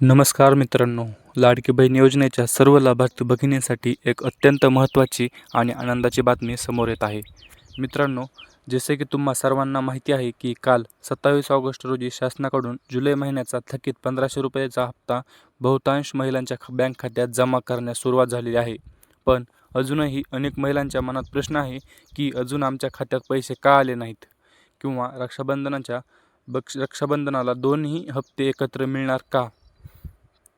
नमस्कार मित्रांनो, लाडकी बहीण योजनेच्या सर्व लाभार्थी भगिनींसाठी एक अत्यंत महत्त्वाची आणि आनंदाची बातमी समोर येत आहे. मित्रांनो, जसे की तुम्हा सर्वांना माहिती आहे की काल 27 ऑगस्ट रोजी शासनाकडून जुलै महिन्याचा थकीत 1500 रुपयाचा हप्ता बहुतांश महिलांच्या बँक खात्यात जमा करण्यास सुरुवात झालेली आहे. पण अजूनही अनेक महिलांच्या मनात प्रश्न आहे की अजून आमच्या खात्यात पैसे का आले नाहीत किंवा रक्षाबंधनाला दोन्ही हप्ते एकत्र मिळणार का?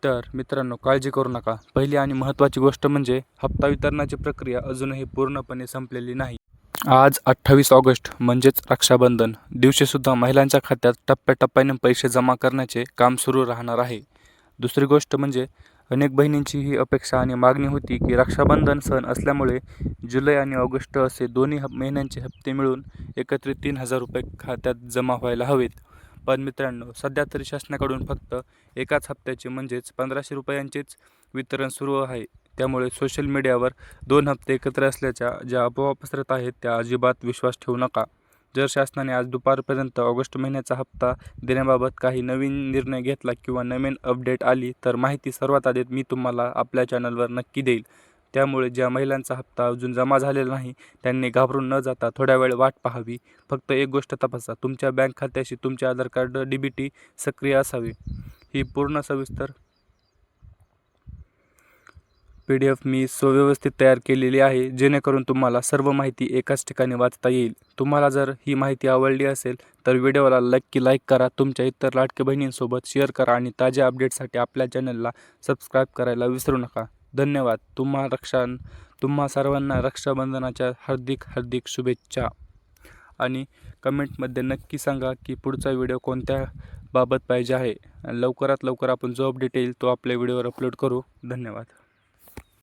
तर मित्रांनो, काळजी करू नका. पहिली आणि महत्त्वाची गोष्ट म्हणजे हप्ता वितरणाची प्रक्रिया अजूनही पूर्णपणे संपलेली नाही. आज 28 ऑगस्ट म्हणजेच रक्षाबंधन दिवशीसुद्धा महिलांच्या खात्यात टप्प्याटप्प्याने पैसे जमा करण्याचे काम सुरू राहणार आहे. दुसरी गोष्ट म्हणजे अनेक बहिणींची ही अपेक्षा आणि मागणी होती की रक्षाबंधन सण असल्यामुळे जुलै आणि ऑगस्ट असे दोन्ही महिन्यांचे हप्ते मिळून एकत्रित 3000 रुपये खात्यात जमा व्हायला हवेत. पण मित्रांनो, सध्या तरी शासनाकडून फक्त एकाच हप्त्याचे म्हणजेच 1500 रुपयांचेच वितरण सुरू आहे. त्यामुळे सोशल मीडियावर 2 हप्ते एकत्र असल्याच्या ज्या अफवा पसरत आहेत त्या अजिबात विश्वास ठेवू नका. जर शासनाने आज दुपारपर्यंत ऑगस्ट महिन्याचा हप्ता देण्याबाबत काही नवीन निर्णय घेतला किंवा नवीन अपडेट आली तर माहिती सर्वात आधी मी तुम्हाला आपल्या चॅनलवर नक्की देईल. त्यामुळे ज्या महिलांचा हप्ता अजून जमा झालेला नाही त्यांनी घाबरून न जाता थोड्या वेळ वाट पाहावी. फक्त एक गोष्ट तपासा, तुमच्या बँक खात्याशी तुमचे आधार कार्ड DBT सक्रिय असावे. ही पूर्ण सविस्तर PDF मी सुव्यवस्थित तयार केलेली आहे, जेणेकरून तुम्हाला सर्व माहिती एकाच ठिकाणी वाचता येईल. तुम्हाला जर ही माहिती आवडली असेल तर व्हिडिओला नक्की लाईक करा, तुमच्या इतर लाडक्या बहिणींसोबत शेअर करा आणि ताज्या अपडेटसाठी आपल्या चॅनलला सबस्क्राईब करायला विसरू नका. धन्यवाद. तुम्हा सर्वांना रक्षाबंधनाच्या हार्दिक हार्दिक शुभेच्छा. आणि कमेंटमध्ये नक्की सांगा की पुढचा व्हिडिओ कोणत्या बाबत पाहिजे आहे. लवकरात लवकर आपण जो अपडेट येईल तो आपल्या व्हिडिओवर अपलोड करू. धन्यवाद.